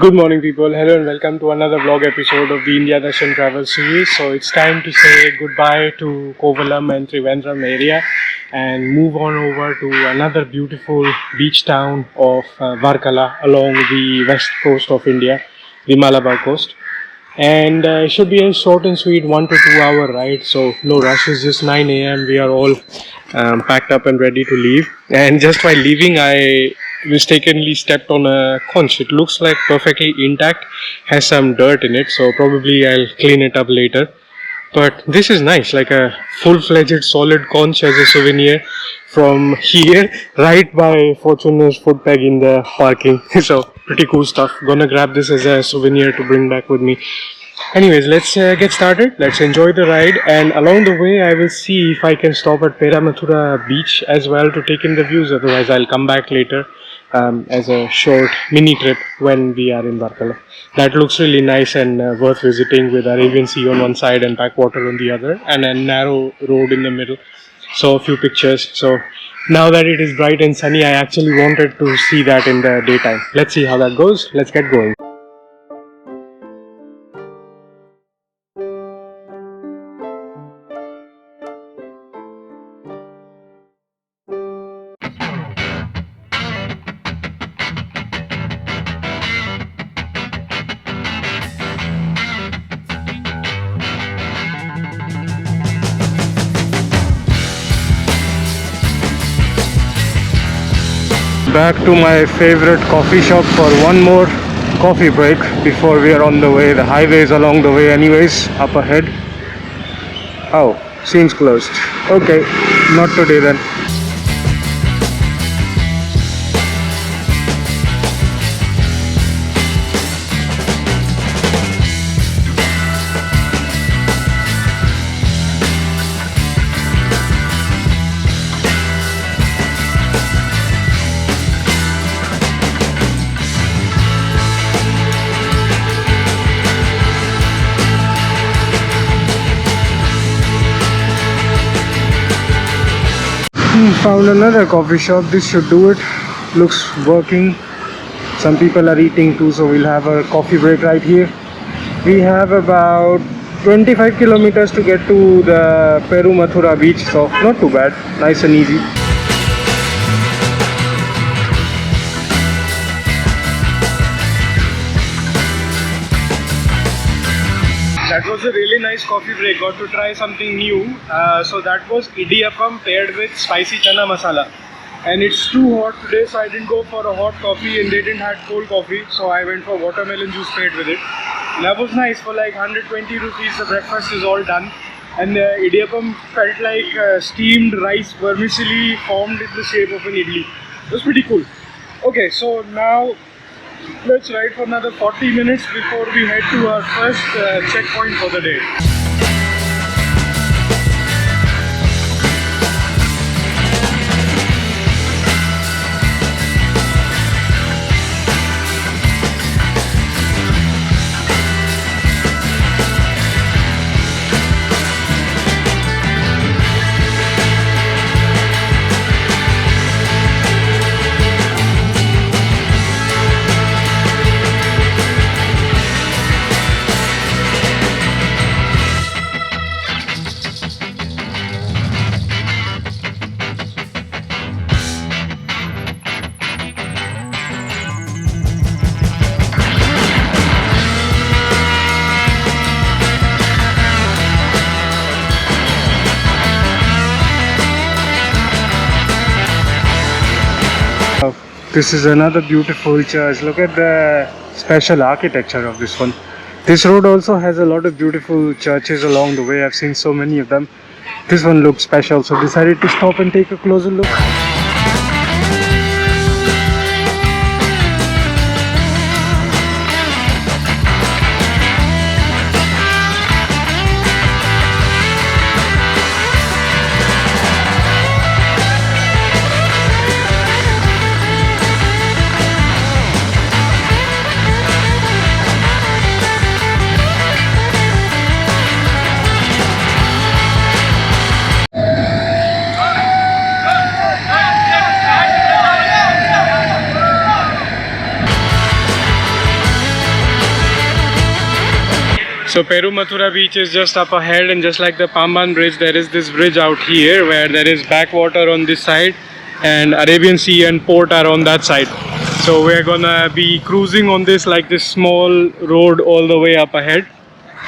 Good morning, people. Hello and welcome to another vlog episode of the India Darshan travel series. So it's time to say goodbye to Kovalam and Trivandrum area and move on over to another beautiful beach town of Varkala along the west coast of India, the Malabar Coast. And it should be a short and sweet 1 to 2 hour ride, so no rush. It's just 9 a.m. We are all packed up and ready to leave. And just while leaving, I mistakenly stepped on a conch. It looks like perfectly intact, has some dirt in it, so probably I'll clean it up later. But this is nice, like a full-fledged solid conch as a souvenir from here, right by Fortuner's foot peg in the parking. So pretty cool stuff. Gonna grab this as a souvenir to bring back with me. Anyways, let's get started. Let's enjoy the ride, and along the way I will see if I can stop at Perumathura Beach as well to take in the views. Otherwise I'll come back later as a short mini trip when we are in Varkala. That looks really nice and worth visiting, with Arabian Sea on one side and backwater on the other, and a narrow road in the middle. So a few pictures. So now that it is bright and sunny, I actually wanted to see that in the daytime. Let's see how that goes. Let's get going. Back to my favorite coffee shop for one more coffee break before we are on the way. The highway is along the way anyways, up ahead. Oh, seems closed. Okay, not today then. Found another coffee shop. This should do it. Looks working. Some people are eating too, so we'll have a coffee break right here. We have about 25 kilometers to get to the Perumathura Beach, so not too bad. Nice and easy. That was a really nice coffee break. Got to try something new. So that was idiyappam paired with spicy chana masala. And it's too hot today, so I didn't go for a hot coffee, and they didn't have cold coffee. So I went for watermelon juice paired with it. And that was nice. For like 120 rupees, the breakfast is all done. And the idiyappam felt like steamed rice vermicelli formed in the shape of an idli. It was pretty cool. Okay, so now let's ride for another 40 minutes before we head to our first checkpoint for the day. This is another beautiful church. Look at the special architecture of this one. This road also has a lot of beautiful churches along the way. I've seen so many of them. This one looks special, so decided to stop and take a closer look. So Perumathura Beach is just up ahead, and just like the Pamban Bridge, there is this bridge out here where there is backwater on this side and Arabian Sea and port are on that side. So we're gonna be cruising on this like this small road all the way up ahead,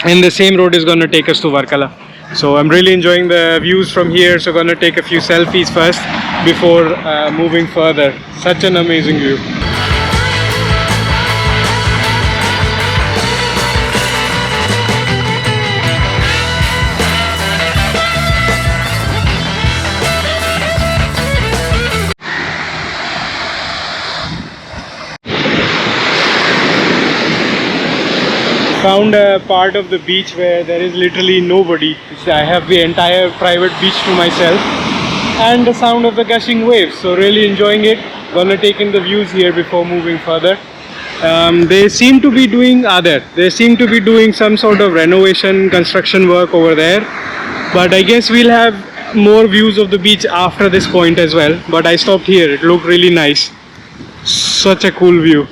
and the same road is gonna take us to Varkala. So I'm really enjoying the views from here, so gonna take a few selfies first before moving further. Such an amazing view. Found a part of the beach where there is literally nobody. I have the entire private beach to myself and the sound of the gushing waves, so really enjoying it. Gonna take in the views here before moving further. They seem to be doing some sort of renovation construction work over there, but I guess we'll have more views of the beach after this point as well. But I stopped here, it looked really nice. Such a cool view.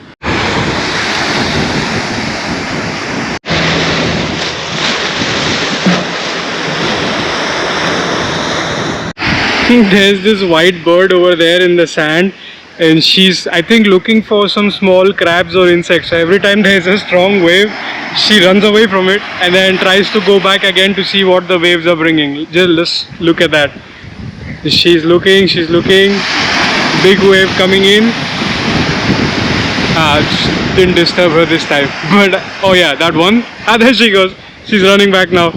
There's this white bird over there in the sand, and she's, I think, looking for some small crabs or insects. So every time there's a strong wave, she runs away from it and then tries to go back again to see what the waves are bringing. Just look at that. She's looking, big wave coming in. Didn't disturb her this time, but oh yeah, that one. There she goes. She's running back now,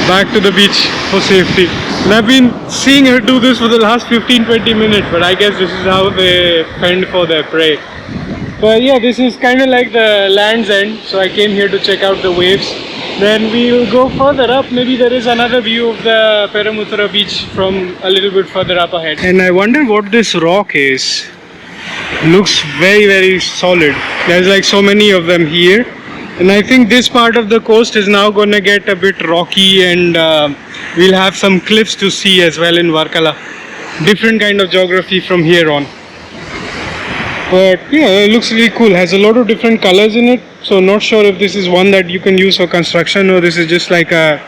back to the beach for safety. And I've been seeing her do this for the last 15-20 minutes, but I guess this is how they fend for their prey. But yeah, this is kind of like the land's end, so I came here to check out the waves. Then we'll go further up. Maybe there is another view of the Perumathura Beach from a little bit further up ahead. And I wonder what this rock is. Looks very, very solid. There's like so many of them here. And I think this part of the coast is now going to get a bit rocky, and we'll have some cliffs to see as well in Varkala. Different kind of geography from here on. But yeah, it looks really cool. Has a lot of different colors in it. So not sure if this is one that you can use for construction or this is just like a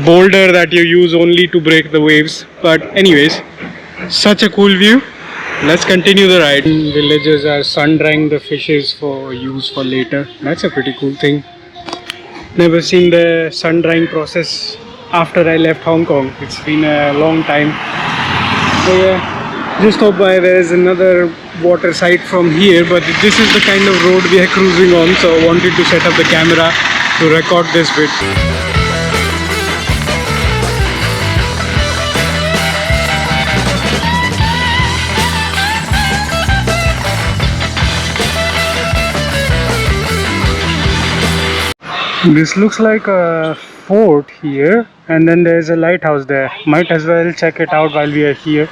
boulder that you use only to break the waves. But anyways, such a cool view. Let's continue the ride. Villagers are sun drying the fishes for use for later. That's a pretty cool thing. Never seen the sun drying process after I left Hong Kong. It's been a long time. So yeah, just stop by. There's another water site from here, but this is the kind of road we are cruising on, so I wanted to set up the camera to record this bit. This looks like a fort here, and then there's a lighthouse there. Might as well check it out while we are here.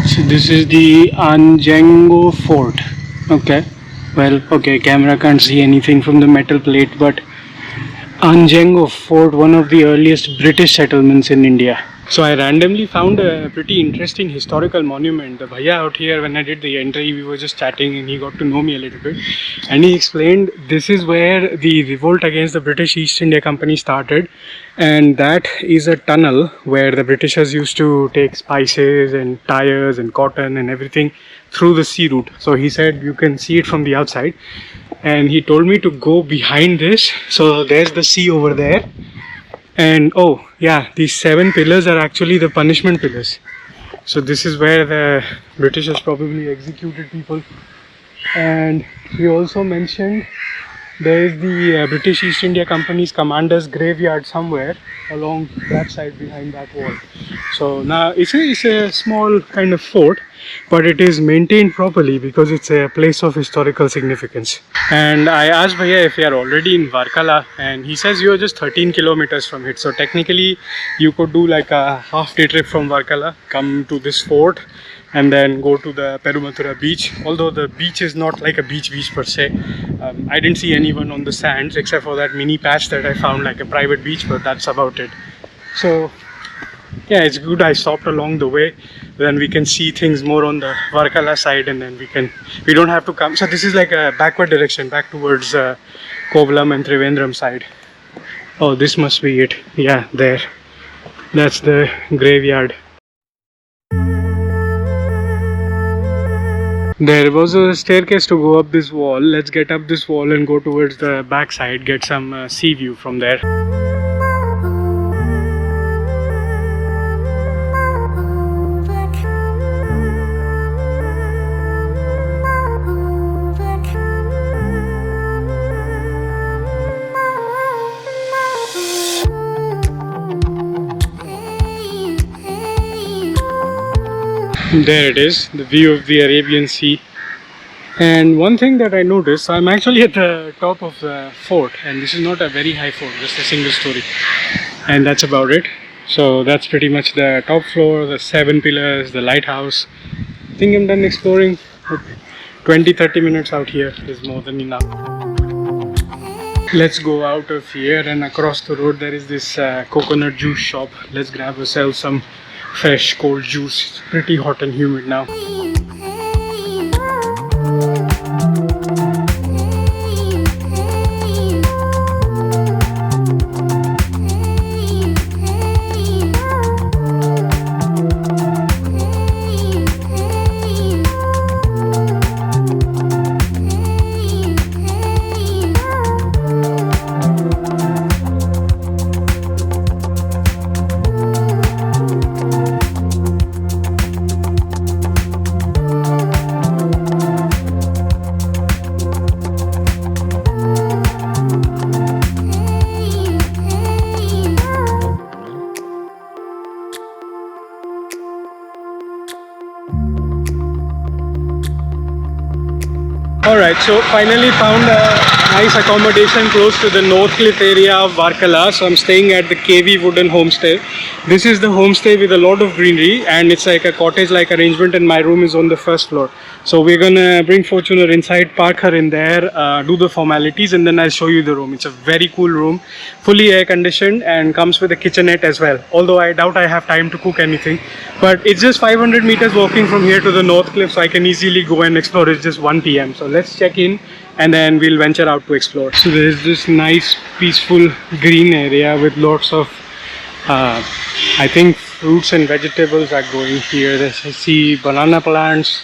So this is the Anjengo Fort. Okay, well, okay, camera can't see anything from the metal plate, but Anjengo Fort, one of the earliest British settlements in India. So I randomly found a pretty interesting historical monument. The bhaiya out here, when I did the entry, we were just chatting and he got to know me a little bit. And he explained this is where the revolt against the British East India Company started. And that is a tunnel where the Britishers used to take spices and tires and cotton and everything through the sea route. So he said you can see it from the outside. And he told me to go behind this. So there's the sea over there. And oh yeah, these 7 pillars are actually the punishment pillars. So this is where the Britishers probably executed people. And he also mentioned there is the British East India Company's commander's graveyard somewhere along that side behind that wall. So now it's a small kind of fort, but it is maintained properly because it's a place of historical significance. And I asked Bhaiya if we are already in Varkala, and he says you are just 13 kilometers from it. So technically you could do like a half-day trip from Varkala, come to this fort, and then go to the Perumathura Beach. Although the beach is not like a beach per se. I didn't see anyone on the sands except for that mini patch that I found, like a private beach, but that's about it. So yeah, it's good I stopped along the way. Then we can see things more on the Varkala side, and then we don't have to come. So this is like a backward direction, back towards Kovalam and Trivandrum side. Oh, this must be it. Yeah, there. That's the graveyard. There was a staircase to go up this wall. Let's get up this wall and go towards the back side, get some sea view from there. There it is, the view of the Arabian Sea. And one thing that I noticed, I'm actually at the top of the fort, and this is not a very high fort, just a single story. And that's about it. So that's pretty much the top floor, the 7 pillars, the lighthouse. I think I'm done exploring. 20-30 minutes out here is more than enough. Let's go out of here, and across the road there is this coconut juice shop. Let's grab ourselves some fresh cold juice. It's pretty hot and humid now. Alright, so finally found a nice accommodation close to the North Cliff area of Varkala. So I'm staying at the KV Wooden Homestay. This is the homestay with a lot of greenery, and it's like a cottage-like arrangement, and my room is on the first floor. So we're gonna bring Fortuner inside, park her in there, do the formalities, and then I'll show you the room. It's a very cool room, fully air conditioned, and comes with a kitchenette as well. Although I doubt I have time to cook anything, but it's just 500 meters walking from here to the North Cliff, so I can easily go and explore. It's just 1 p.m. So let's check in, and then we'll venture out to explore. So there's this nice peaceful green area with lots of I think fruits and vegetables are growing here. I see banana plants.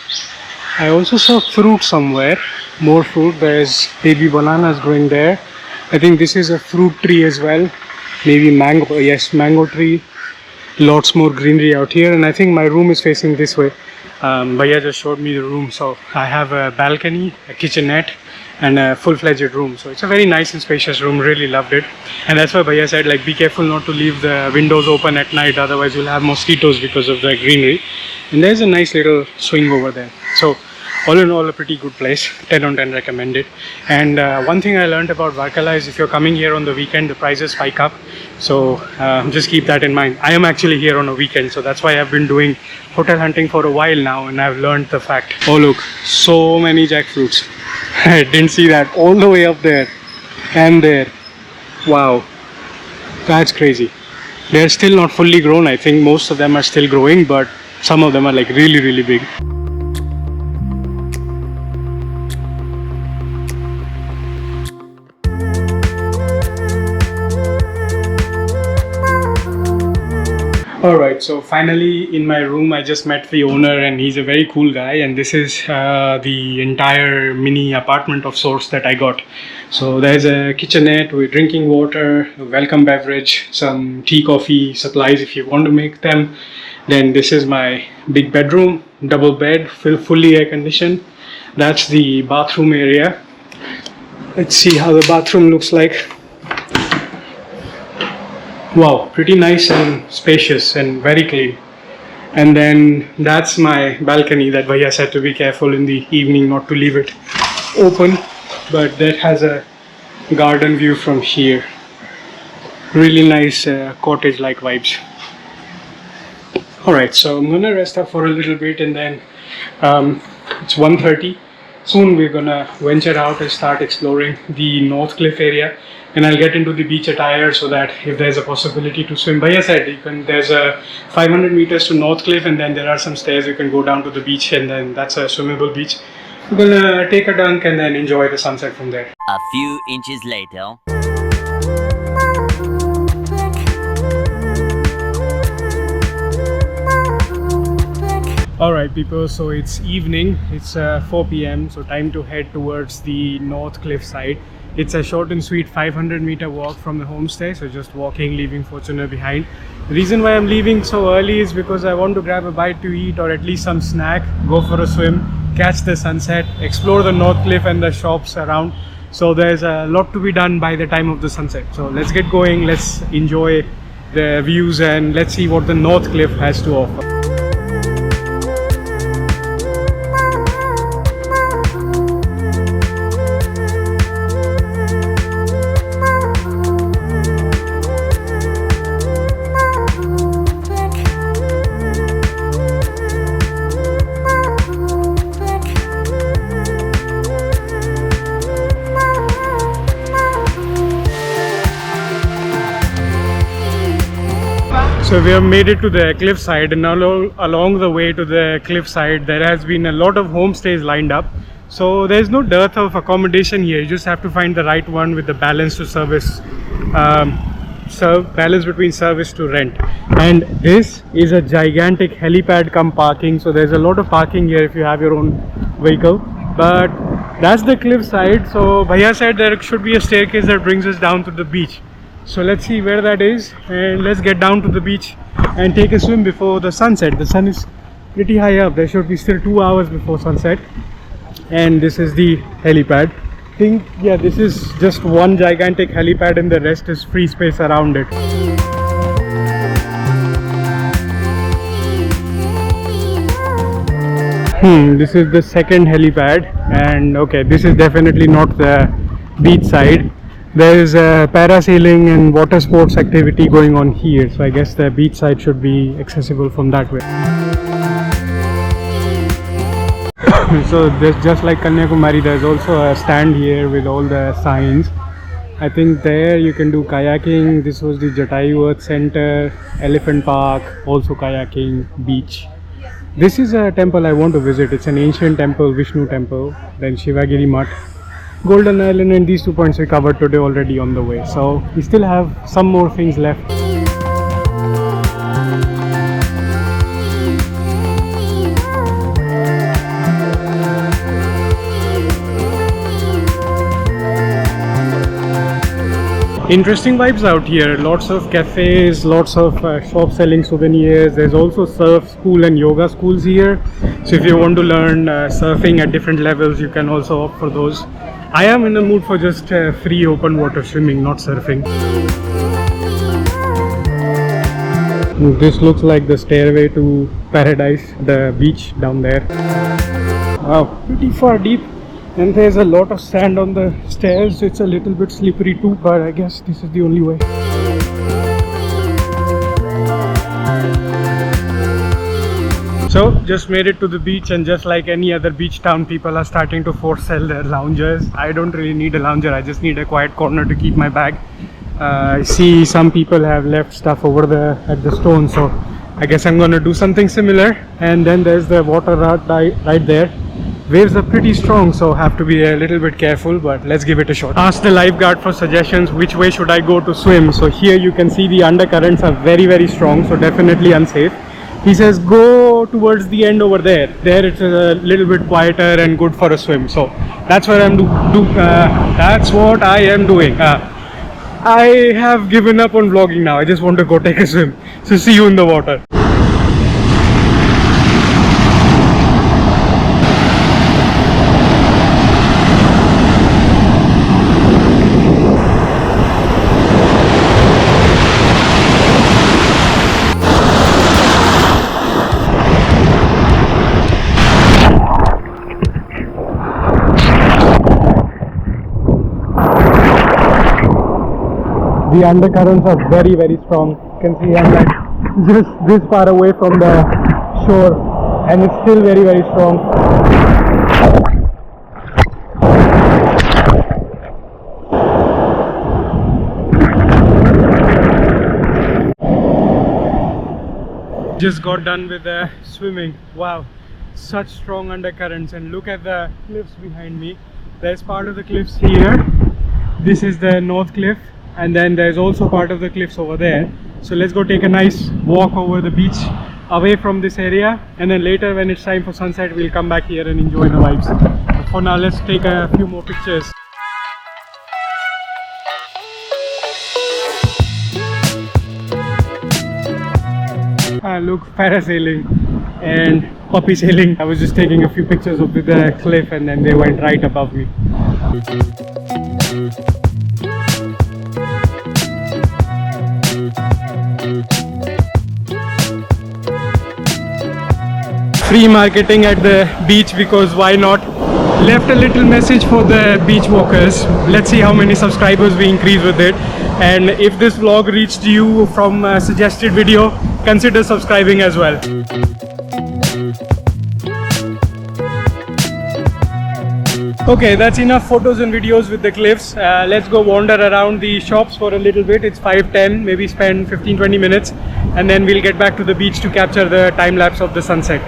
I also saw fruit somewhere, more fruit. There's baby bananas growing there. I think this is a fruit tree as well, maybe mango. Yes, mango tree. Lots more greenery out here, and I think my room is facing this way. Bhaiya just showed me the room. So I have a balcony, a kitchenette, and a full-fledged room. So it's a very nice and spacious room. Really loved it. And that's why Bhaiya said, like, be careful not to leave the windows open at night, otherwise you'll have mosquitoes because of the greenery. And there's a nice little swing over there. So all in all, a pretty good place. 10 on 10 recommended. And one thing I learned about Varkala is if you're coming here on the weekend, the prices spike up. So just keep that in mind. I am actually here on a weekend, so that's why I've been doing hotel hunting for a while now, and I've learned the fact. Oh look, so many jackfruits. I didn't see that all the way up there and there. Wow, that's crazy. They're still not fully grown. I think most of them are still growing, but some of them are like really big. Alright, so finally in my room I just met the owner, and he's a very cool guy, and this is the entire mini apartment of sorts that I got. So there's a kitchenette with drinking water, a welcome beverage, some tea, coffee supplies if you want to make them. Then this is my big bedroom, double bed, fully air conditioned. That's the bathroom area. Let's see how the bathroom looks like. Wow, pretty nice and spacious and very clean. And then that's my balcony that Bhaiya said to be careful in the evening not to leave it open, but that has a garden view from here. Really nice cottage-like vibes. Alright, so I'm gonna rest up for a little bit, and then it's 1:30. Soon we're gonna venture out and start exploring the North Cliff area. and I'll get into the beach attire so that if there's a possibility to swim. Bhaiya said you can, there's a 500 meters to North Cliff, and then there are some stairs you can go down to the beach, and then that's a swimmable beach. We're gonna take a dunk and then enjoy the sunset from there. A few inches later. Alright people, so it's evening, it's 4 p.m, so time to head towards the North Cliff side. It's a short and sweet 500-meter walk from the homestay, so just walking, leaving Fortuner behind. The reason why I'm leaving so early is because I want to grab a bite to eat or at least some snack, go for a swim, catch the sunset, explore the North Cliff and the shops around. So there's a lot to be done by the time of the sunset. So let's get going, let's enjoy the views, and let's see what the North Cliff has to offer. So we have made it to the cliff side, and now along the way to the cliff side there has been a lot of homestays lined up. So there's no dearth of accommodation here, you just have to find the right one with the balance to service, balance between service to rent. And this is a gigantic helipad cum parking, so there's a lot of parking here if you have your own vehicle. But that's the cliff side, so Bhaiya said there should be a staircase that brings us down to the beach. So let's see where that is, and let's get down to the beach and take a swim before the sunset. The sun is pretty high up, there should be still 2 hours before sunset. And this is the helipad. I think, yeah, this is just one gigantic helipad and the rest is free space around it. This is the second helipad, and okay, this is definitely not the beach side. There is a parasailing and water sports activity going on here, so I guess the beach side should be accessible from that way. So there's, just like Kanyakumari, there's also a stand here with all the signs. I think there you can do kayaking. This was the Jatayu Earth Center, Elephant Park, also kayaking, beach. This is a temple I want to visit. It's an ancient temple, Vishnu temple, then Shivagiri Mutt, Golden Island, and these 2 points we covered today already on the way. So we still have some more things left. Interesting vibes out here, lots of cafes, lots of shops selling souvenirs. There's also surf school and yoga schools here, so if you want to learn surfing at different levels, you can also opt for those. I am in the mood for just free open water swimming, not surfing. This looks like the stairway to paradise, the beach down there. Wow, pretty far deep. And there's a lot of sand on the stairs, so it's a little bit slippery too, but I guess this is the only way. So just made it to the beach, and just like any other beach town, people are starting to force sell their loungers. I don't really need a lounger, I just need a quiet corner to keep my bag. I see some people have left stuff over there at the stone, so I guess I'm gonna do something similar. And then there's the water right there. Waves are pretty strong, so have to be a little bit careful, but let's give it a shot. Ask the lifeguard for suggestions, which way should I go to swim. So here you can see the undercurrents are very strong, so definitely unsafe. He says go towards the end over there. There it's a little bit quieter and good for a swim. So that's what that's what I am doing. I have given up on vlogging now. I just want to go take a swim. So see you in the water. The undercurrents are very strong. You can see I'm like just this far away from the shore, and it's still very strong. just got done with swimming. Wow, such strong undercurrents, and look at the cliffs behind me. There's part of the cliffs here. This is the north cliff, and then there's also part of the cliffs over there. So let's go take a nice walk over the beach away from this area, and then later when it's time for sunset we'll come back here and enjoy the vibes. But for now, let's take a few more pictures. Look, parasailing and puppy sailing. I was just taking a few pictures of the cliff and then they went right above me. Free marketing at the beach, because why not? Left a little message for the beach walkers. Let's see how many subscribers we increase with it. And if this vlog reached you from a suggested video, consider subscribing as well. Okay, that's enough photos and videos with the cliffs. Let's go wander around the shops for a little bit. It's 5:10, maybe spend 15-20 minutes, and then we'll get back to the beach to capture the time lapse of the sunset.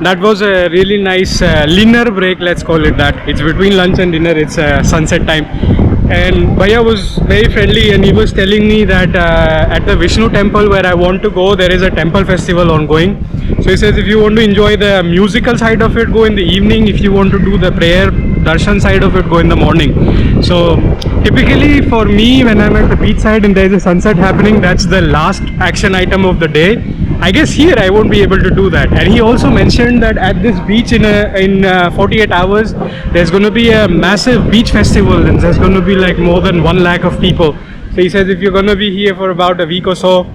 That was a really nice dinner break, let's call it that. It's between lunch and dinner, it's sunset time. And Bhaiya was very friendly and he was telling me that at the Vishnu temple where I want to go, there is a temple festival ongoing. So he says if you want to enjoy the musical side of it, go in the evening. If you want to do the prayer darshan side of it, go in the morning. So typically for me, when I'm at the beach side and there's a sunset happening, that's the last action item of the day. I guess here I won't be able to do that. And he also mentioned that at this beach in 48 hours there's going to be a massive beach festival, and there's going to be like more than 1 lakh of people. So he says if you're going to be here for about a week or so,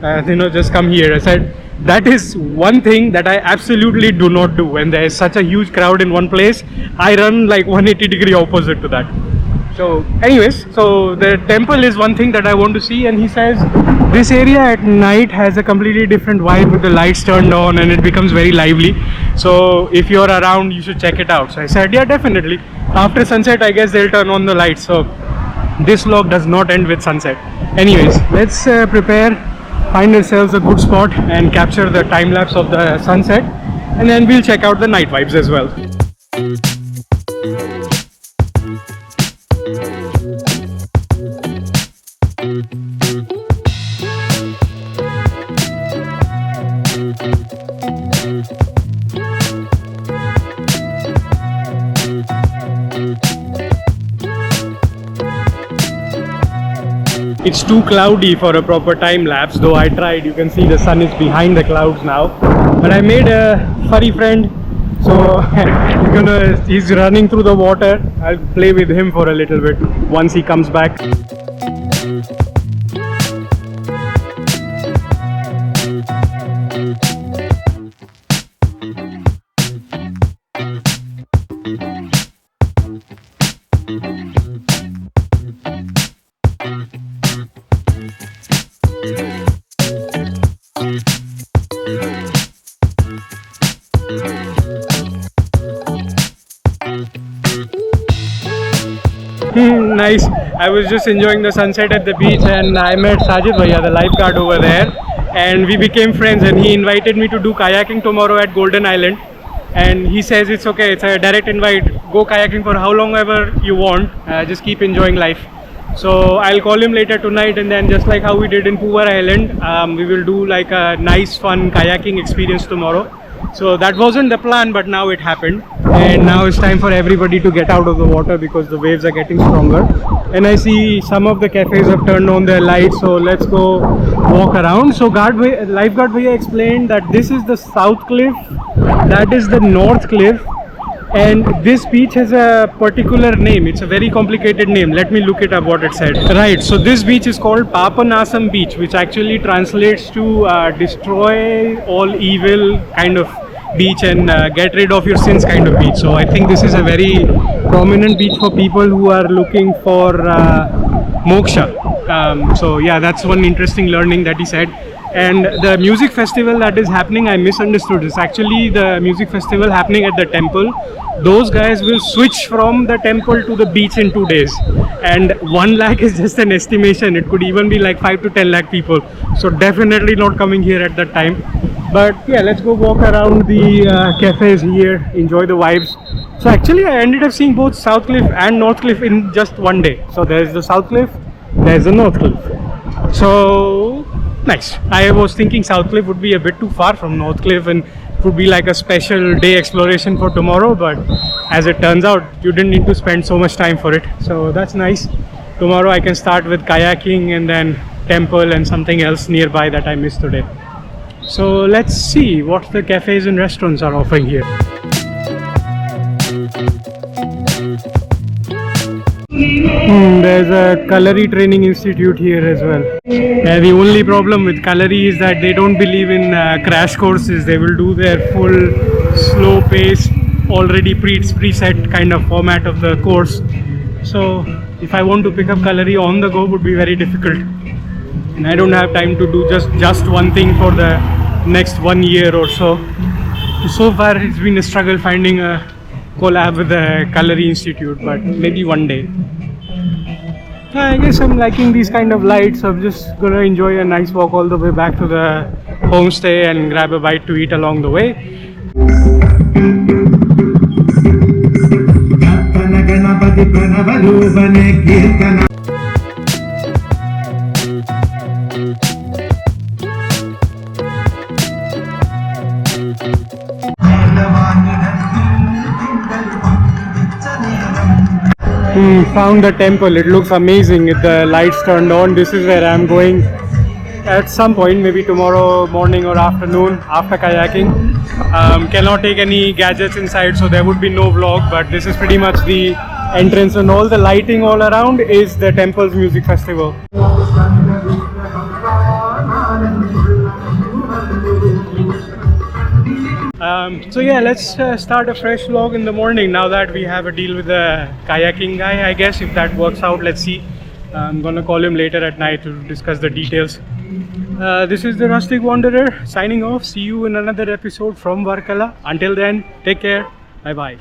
just come here. I said that is one thing that I absolutely do not do. When there is such a huge crowd in one place, I run like 180-degree opposite to that. So anyways, so the temple is one thing that I want to see, and he says this area at night has a completely different vibe with the lights turned on and it becomes very lively. So if you're around, you should check it out. So I said yeah, definitely. After sunset I guess they'll turn on the lights, so this vlog does not end with sunset. Anyways, let's prepare, find ourselves a good spot and capture the time lapse of the sunset, and then we'll check out the night vibes as well. It's too cloudy for a proper time lapse, though I tried. You can see the sun is behind the clouds now. But I made a furry friend, so he's running through the water. I'll play with him for a little bit once he comes back. Nice. I was just enjoying the sunset at the beach and I met Sajid Bhaiya, the lifeguard over there, and we became friends, and he invited me to do kayaking tomorrow at Golden Island. And he says it's okay, it's a direct invite, go kayaking for how long ever you want, just keep enjoying life. So I'll call him later tonight, and then just like how we did in Poovar Island, we will do like a nice fun kayaking experience tomorrow. So that wasn't the plan, but now it happened, and now it's time for everybody to get out of the water because the waves are getting stronger. And I see some of the cafes have turned on their lights, so let's go walk around. So lifeguard Bhaiya explained that this is the south cliff, that is the north cliff, and this beach has a particular name. It's a very complicated name. Let me look it up what it said. Right, so this beach is called Papanasam Beach, which actually translates to destroy all evil kind of beach and get rid of your sins kind of beach. So I think this is a very prominent beach for people who are looking for moksha. So yeah, that's one interesting learning that he said. And the music festival that is happening, I misunderstood. It's actually the music festival happening at the temple. Those guys will switch from the temple to the beach in 2 days. And 1 lakh is just an estimation. It could even be like 5 to 10 lakh people. So definitely not coming here at that time. But yeah, let's go walk around the cafes here, enjoy the vibes. So actually I ended up seeing both South Cliff and North Cliff in just 1 day. So there's the South Cliff, there's the North Cliff. So nice. I was thinking South Cliff would be a bit too far from North Cliff and it would be like a special day exploration for tomorrow, but as it turns out you didn't need to spend so much time for it. So that's nice. Tomorrow I can start with kayaking and then temple and something else nearby that I missed today. So let's see what the cafes and restaurants are offering here. There's a Kalari training institute here as well. The only problem with Kalari is that they don't believe in crash courses. They will do their full slow pace, already preset kind of format of the course. So if I want to pick up Kalari on the go, it would be very difficult. And I don't have time to do just one thing for the next 1 year or so. So far it's been a struggle finding a collab with the Kalari Institute, but maybe one day. I guess I'm liking these kind of lights. I'm just gonna enjoy a nice walk all the way back to the homestay and grab a bite to eat along the way. Found the temple. It looks amazing with the lights turned on. This is where I'm going at some point, maybe tomorrow morning or afternoon after kayaking. Cannot take any gadgets inside, so there would be no vlog, but this is pretty much the entrance, and all the lighting all around is the temple's music festival. So yeah, let's start a fresh vlog in the morning now that we have a deal with the kayaking guy, I guess. If that works out, let's see. I'm gonna call him later at night to discuss the details. This is the Rustic Wanderer signing off. See you in another episode from Varkala. Until then, take care. Bye bye.